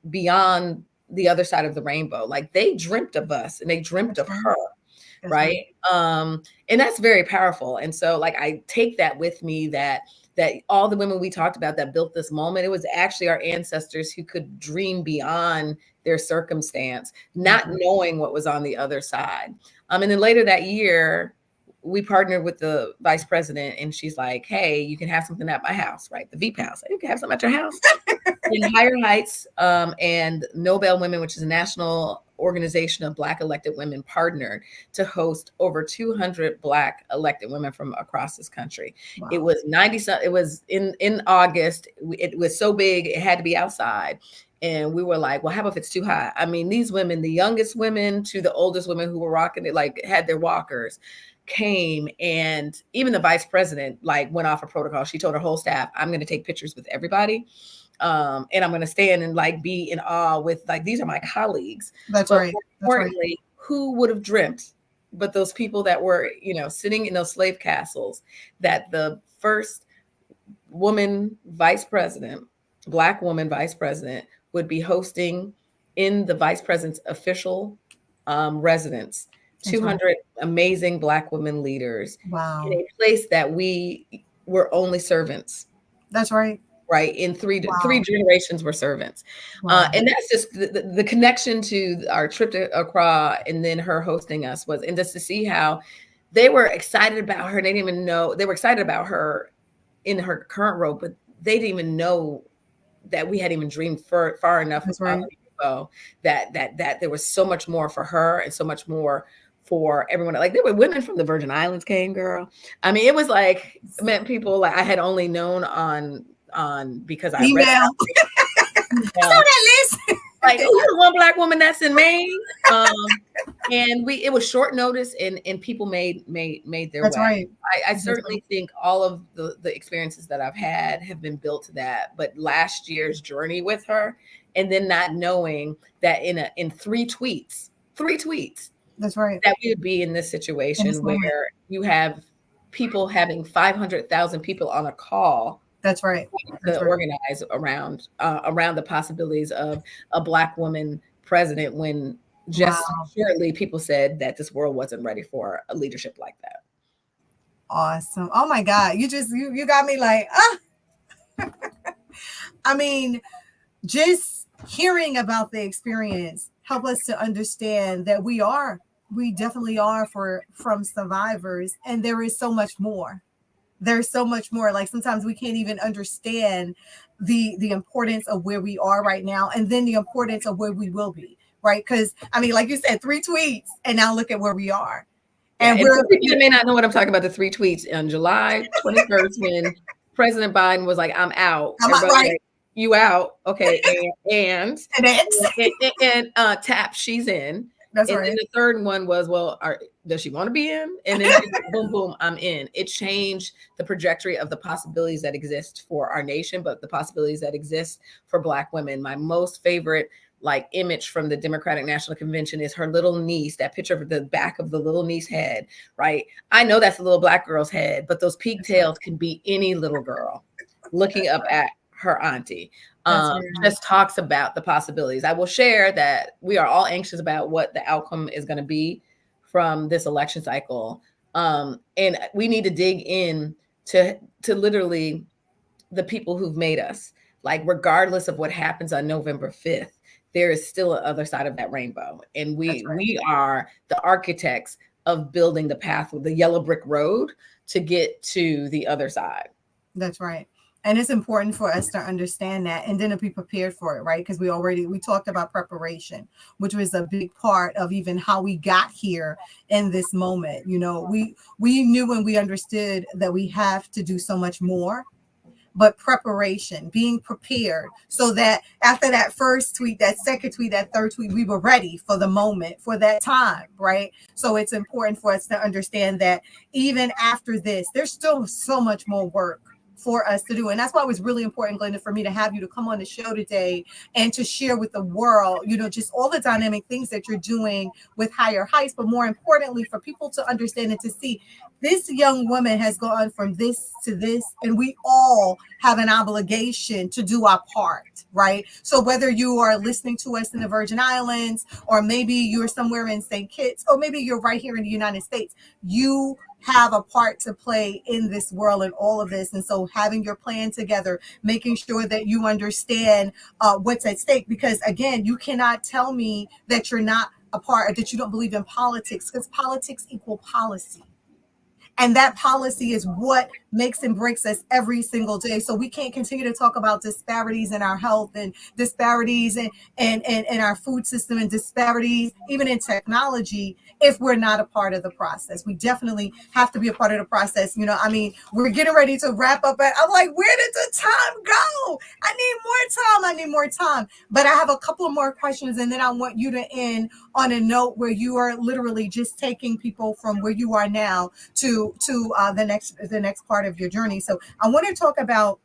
beyond the other side of the rainbow. Like they dreamt of us and they dreamt of her, right? And that's very powerful. And so like, I take that with me that all the women we talked about that built this moment, it was actually our ancestors who could dream beyond their circumstance, not knowing what was on the other side. And then later that year, we partnered with the vice president, and she's like, hey, you can have something at my house, right? The Veep house. You can have something at your house. In Higher Heights and Nobel Women, which is a national organization of Black elected women, partnered to host over 200 Black elected women from across this country. Wow. It was it was in August. It was so big, it had to be outside. And we were like, well, how about if it's too hot? I mean, these women, the youngest women to the oldest women who were rocking it, like had their walkers, came, and even the vice president like went off a protocol. She told her whole staff, I'm going to take pictures with everybody. And I'm going to stand and like be in awe with like, these are my colleagues. That's right. Importantly, who would have dreamt, but those people that were, sitting in those slave castles, that the first woman vice president, Black woman vice president, would be hosting in the vice president's official residence That's right. 200 amazing Black women leaders in Wow. a place that we were only servants. That's right. Right, in three Wow. generations were servants, Wow. and that's just the connection to our trip to Accra, and then her hosting us was, and just to see how they were excited about her. They didn't even know they were excited about her in her current role, but they didn't even know that we had even dreamed far enough That's right. ago that there was so much more for her and so much more for everyone. Like, there were women from the Virgin Islands came, girl. I mean, it was like, meant people like I had only known on because I read Email. email. that list. Like, oh, you're the one Black woman that's in Maine. And it was short notice, and people made their That's way. right. I certainly think all of the experiences that I've had have been built to that. But last year's journey with her, and then not knowing that in three tweets, That's right. that we would be in this situation where you have people having 500,000 people on a call. That's right. To organize around the possibilities of a Black woman president, when just shortly people said that this world wasn't ready for a leadership like that. Awesome. Oh my God. You got me like, I mean, just hearing about the experience help us to understand that we definitely are from survivors, and there is so much more. There's so much more. Like, sometimes we can't even understand the importance of where we are right now, and then the importance of where we will be, right? Because I mean, like you said, 3 tweets, and now look at where we are. And people may not know what I'm talking about. The 3 tweets on July 21st, when President Biden was like, "I'm out." Right. Like, you out? Okay, and tap, she's in. That's and right. then the third one was, well, does she want to be in? And then boom, boom, I'm in. It changed the trajectory of the possibilities that exist for our nation, but the possibilities that exist for Black women. My most favorite image from the Democratic National Convention is her little niece, that picture of the back of the little niece head, right? I know that's a little Black girl's head, but those pigtails can be any little girl looking up at her auntie. Just talks about the possibilities. I will share that we are all anxious about what the outcome is going to be from this election cycle. And we need to dig in to literally the people who've made us. Like, regardless of what happens on November 5th, there is still an other side of that rainbow. And we are the architects of building the path with the yellow brick road to get to the other side. That's right. And it's important for us to understand that, and then to be prepared for it, right? Because we talked about preparation, which was a big part of even how we got here in this moment. You know, we knew and we understood that we have to do so much more, but preparation, being prepared, so that after that first tweet, that second tweet, that third tweet, we were ready for the moment, for that time, right? So it's important for us to understand that even after this, there's still so much more work for us to do. And that's why it was really important, Glenda, for me to have you to come on the show today and to share with the world, just all the dynamic things that you're doing with Higher Heights, but more importantly, for people to understand and to see this young woman has gone from this to this, and we all have an obligation to do our part, right? So whether you are listening to us in the Virgin Islands, or maybe you're somewhere in St. Kitts, or maybe you're right here in the United States, you have a part to play in this world and all of this. And so having your plan together, making sure that you understand what's at stake, because again, you cannot tell me that you're not a part, or that you don't believe in politics, because politics equal policy. And that policy is what makes and breaks us every single day. So we can't continue to talk about disparities in our health, and disparities in our food system, and disparities even in technology, if we're not a part of the process. We definitely have to be a part of the process. I mean, we're getting ready to wrap up. I'm like, where did the time go? I need more time. But I have a couple of more questions, and then I want you to end on a note where you are literally just taking people from where you are now to the next part of your journey. So I want to talk about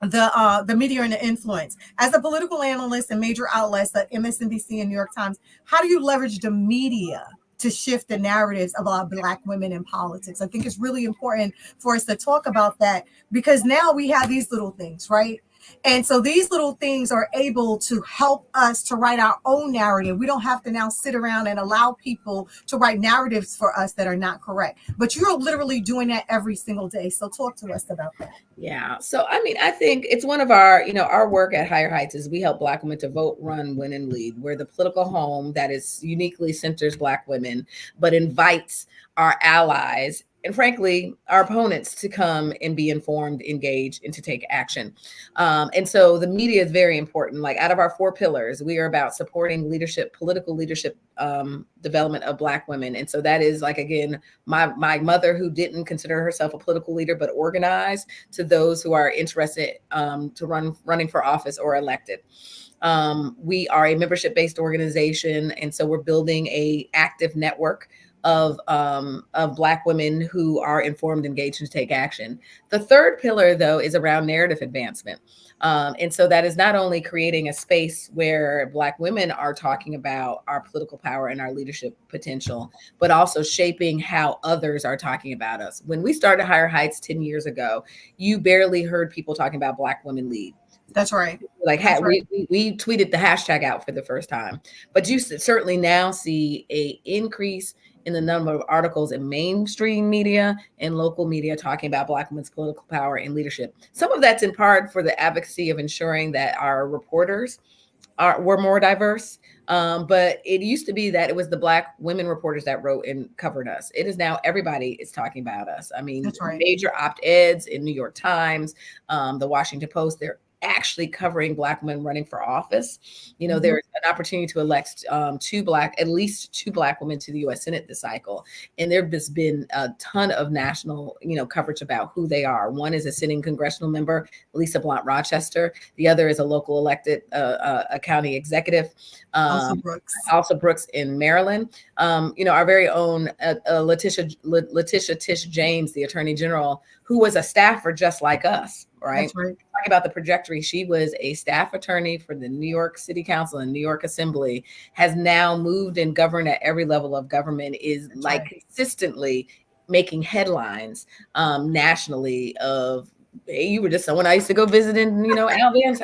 the media and the influence. As a political analyst in major outlets like MSNBC and New York Times, how do you leverage the media to shift the narratives about Black women in politics. I think it's really important for us to talk about that, because now we have these little things, right? And so these little things are able to help us to write our own narrative. We don't have to now sit around and allow people to write narratives for us that are not correct. But you're literally doing that every single day. So talk to us about that. Yeah. So, I mean, I think it's one of our, our work at Higher Heights is we help Black women to vote, run, win, and lead. We're the political home that is uniquely centers Black women, but invites our allies and frankly, our opponents to come and be informed, engaged, and to take action. And so the media is very important. Like out of our 4 pillars, we are about supporting leadership, political leadership development of Black women. And so that is like, again, my mother who didn't consider herself a political leader, but organized, to those who are interested to running for office or elected. We are a membership-based organization. And so we're building a active network of Black women who are informed, engaged, and take action. The third pillar, though, is around narrative advancement. And so that is not only creating a space where Black women are talking about our political power and our leadership potential, but also shaping how others are talking about us. When we started Higher Heights 10 years ago, you barely heard people talking about Black women lead. That's right. Like we tweeted the hashtag out for the first time, but you certainly now see a increase in the number of articles in mainstream media and local media talking about Black women's political power and leadership. Some of that's in part for the advocacy of ensuring that our reporters were more diverse. But it used to be that it was the Black women reporters that wrote and covered us. It is now everybody is talking about us. I mean, That's right. Major op-eds in New York Times, the Washington Post, they're actually covering Black women running for office. There's an opportunity to elect at least two Black women to the U.S. Senate this cycle. And there has been a ton of national, coverage about who they are. One is a sitting congressional member, Lisa Blunt Rochester. The other is a local elected a county executive. Also Brooks in Maryland. Our very own Letitia Tish James, the Attorney General, who was a staffer just like us, right? That's right. Talking about the trajectory, she was a staff attorney for the New York City Council and New York Assembly, has now moved and governed at every level of government, is consistently making headlines nationally of, hey, you were just someone I used to go visit in, Al Van's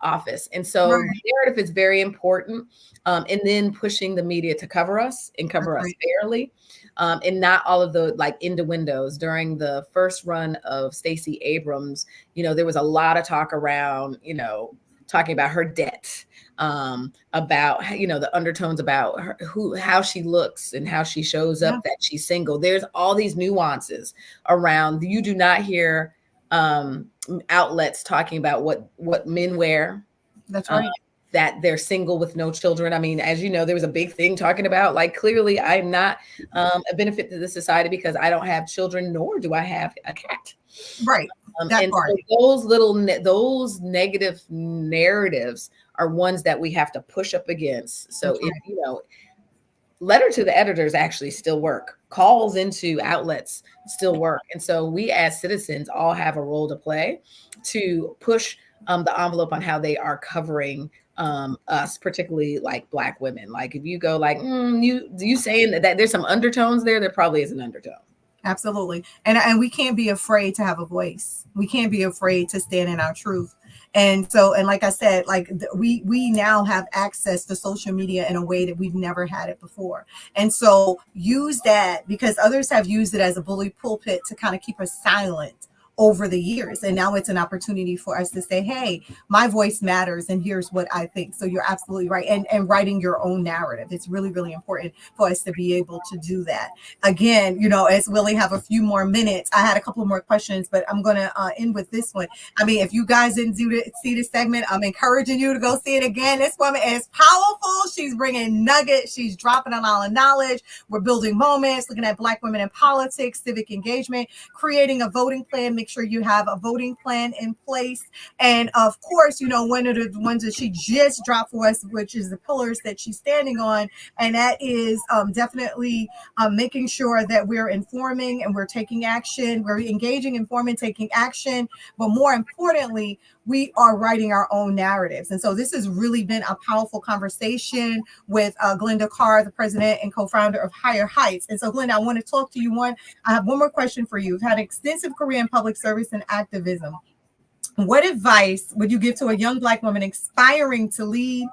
office. And so narrative is very important. And then pushing the media to cover us and cover us fairly. And not all of the innuendos. During the first run of Stacey Abrams, there was a lot of talk around, talking about her debt, about, the undertones about her, how she looks and how she shows up, that she's single. There's all these nuances around. You do not hear outlets talking about what men wear. That's right. That they're single with no children. I mean, as you know, there was a big thing talking about, clearly I'm not a benefit to the society because I don't have children, nor do I have a cat. Right. And so those negative narratives are ones that we have to push up against. So letter to the editors actually still work. Calls into outlets still work. And so we as citizens all have a role to play to push the envelope on how they are covering us, particularly Black women. If you go you saying that there's some undertones there probably is an undertone. Absolutely. And we can't be afraid to have a voice. We can't be afraid to stand in our truth. And so, and like I said, we now have access to social media in a way that we've never had it before. And so use that, because others have used it as a bully pulpit to kind of keep us silent over the years. And now it's an opportunity for us to say, hey, my voice matters and here's what I think. So you're absolutely right. And writing your own narrative. It's really, really important for us to be able to do that. Again, as we only have a few more minutes, I had a couple more questions, but I'm going to end with this one. I mean, if you guys didn't see this segment, I'm encouraging you to go see it again. This woman is powerful. She's bringing nuggets. She's dropping a lot of knowledge. We're building moments, looking at Black women in politics, civic engagement, creating a voting plan, make sure you have a voting plan in place. And of course, one of the ones that she just dropped for us, which is the pillars that she's standing on. And that is definitely making sure that we're informing and we're taking action. We're engaging, informing, taking action. But more importantly, we are writing our own narratives. And so this has really been a powerful conversation with Glenda Carr, the president and co-founder of Higher Heights. And so, Glenda, I want to talk to you. I have one more question for you. You've had an extensive career in public service and activism. What advice would you give to a young Black woman aspiring to lead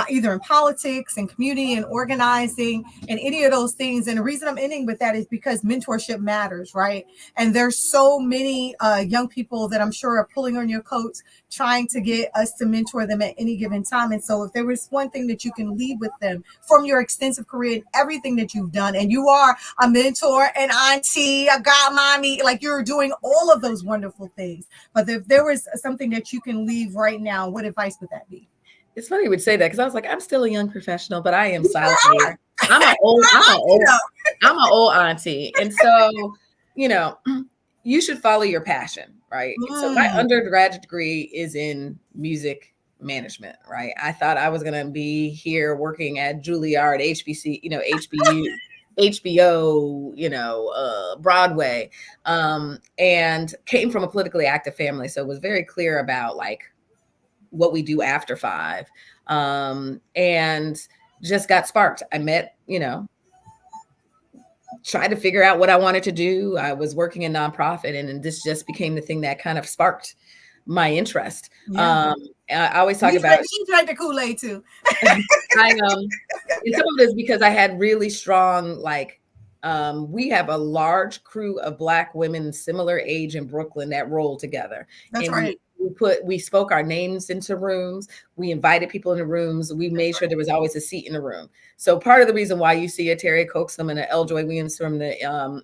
either in politics and community and organizing and any of those things? And the reason I'm ending with that is because mentorship matters, right? And there's so many young people that I'm sure are pulling on your coats, trying to get us to mentor them at any given time. And so if there was one thing that you can leave with them from your extensive career and everything that you've done, and you are a mentor, an auntie, a godmommy, like you're doing all of those wonderful things. But if there was something that you can leave right now, what advice would that be? It's funny you would say that because I was like, I'm still a young professional, but I am silent here. I'm an old auntie. And so, you should follow your passion, right? So my undergraduate degree is in music management, right? I thought I was going to be here working at Juilliard, HBC, HBU, HBO, Broadway, and came from a politically active family. So it was very clear about like what we do after 5, and just got sparked. I met, tried to figure out what I wanted to do. I was working in nonprofit, and this just became the thing that kind of sparked my interest. Yeah. I always talk about she drank the Kool-Aid too. I and some of it is because I had really strong, we have a large crew of Black women similar age in Brooklyn that roll together. That's right. We spoke our names into rooms. We invited people into rooms. We made sure there was always a seat in the room. So part of the reason why you see a Terry Coaxum and a L. Joy Williams from the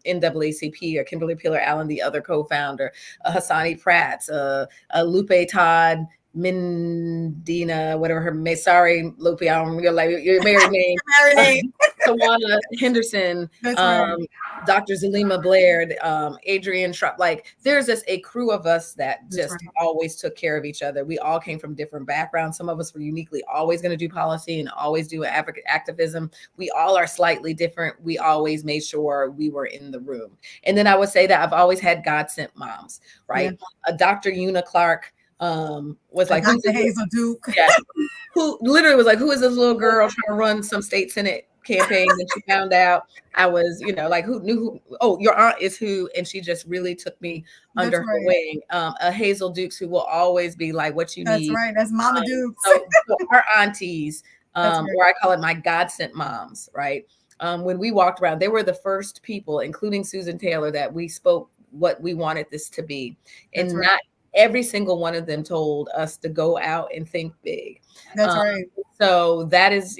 NAACP, or Kimberly Peeler Allen, the other co-founder, Hassani Pratt, Lupe Todd, Mindina, whatever her, sorry, Lupe, I don't really like your married name. Tawana Henderson, right. Dr. Zalima Blair, Adrienne Shrub. There's just a crew of us that just always took care of each other. We all came from different backgrounds. Some of us were uniquely always going to do policy and always do activism. We all are slightly different. We always made sure we were in the room. And then I would say that I've always had God-sent moms, right? Yeah. Dr. Una Clark was like, Dr. Hazel Duke. Yeah, who literally was like, who is this little girl trying to run some state Senate campaign? And she found out I was, who knew who, oh, your aunt is who, and she just really took me under her wing. A Hazel Dukes, who will always be like, what you need. That's right. That's Mama Dukes. So our aunties, or I call it my God-sent moms, right? When we walked around, they were the first people, including Susan Taylor, that we spoke what we wanted this to be. And not every single one of them told us to go out and think big. That's right. So that is,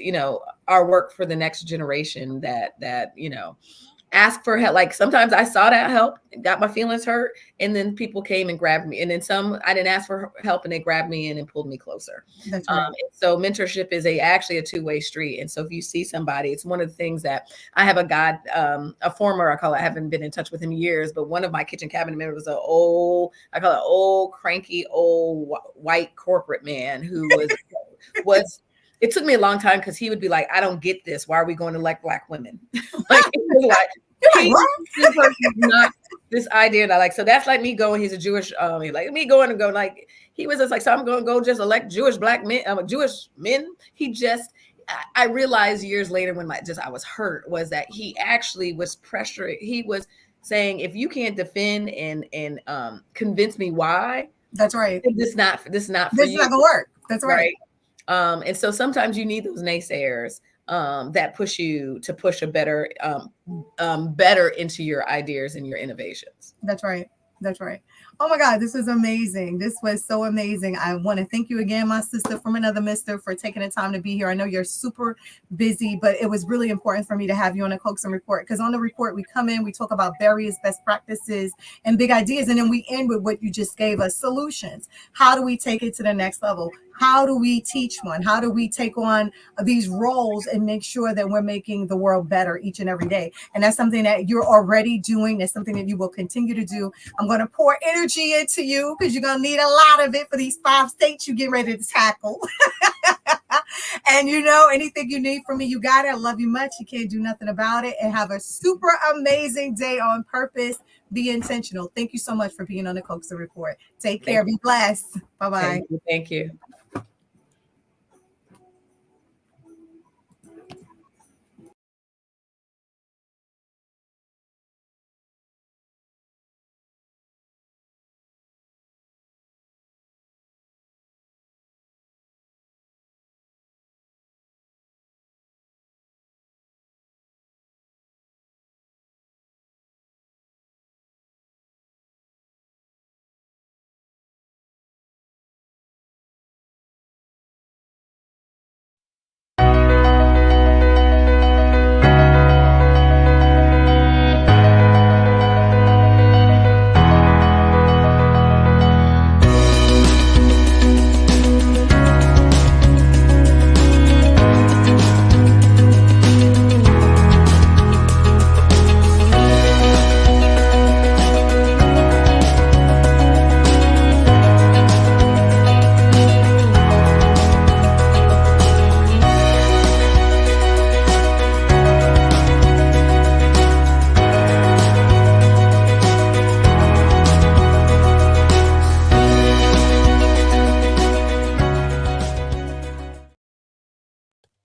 our work for the next generation, that ask for help. Sometimes I sought out help, got my feelings hurt, and then people came and grabbed me. And then some, I didn't ask for help, and they grabbed me in and pulled me closer. That's right. So mentorship is actually a two-way street. And so if you see somebody, it's one of the things that I have a former, I call it, I haven't been in touch with him in years, but one of my kitchen cabinet members was old, cranky, old white corporate man who was it took me a long time because he would be like, I don't get this. Why are we going to elect Black women? Not this idea. And I so that's like me going, he's a Jewish, me going and go, he was just like, so I'm going to go just elect Jewish Black men, Jewish men. I realized years later when I was hurt, was that he actually was pressuring. He was saying, if you can't defend and convince me why, that's right. This is not for you. Not gonna work. That's right. And so sometimes you need those naysayers that push you to push a better into your ideas and your innovations. That's right. That's right. Oh my God, this was amazing. This was so amazing. I want to thank you again, my sister from another mister, for taking the time to be here. I know you're super busy, but it was really important for me to have you on the Coaxum Report, because on the report, we come in, we talk about various best practices and big ideas, and then we end with what you just gave us, solutions. How do we take it to the next level? How do we teach one? How do we take on these roles and make sure that we're making the world better each and every day? And that's something that you're already doing. That's something that you will continue to do. I'm going to pour energy into you because you're going to need a lot of it for these 5 states you get ready to tackle. And anything you need from me, you got it. I love you much. You can't do nothing about it. And have a super amazing day on purpose. Be intentional. Thank you so much for being on the Coaxum Report. Take care. Be blessed. Bye-bye. Thank you.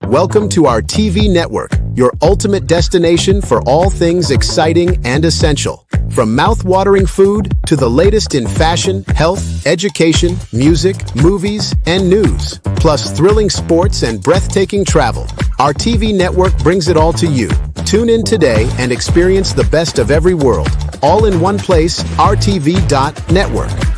Welcome to our TV network, your ultimate destination for all things exciting and essential. From mouth-watering food to the latest in fashion, health, education, music, movies, and news, plus thrilling sports and breathtaking travel, our TV network brings it all to you. Tune in today and experience the best of every world, all in one place, rtv.network.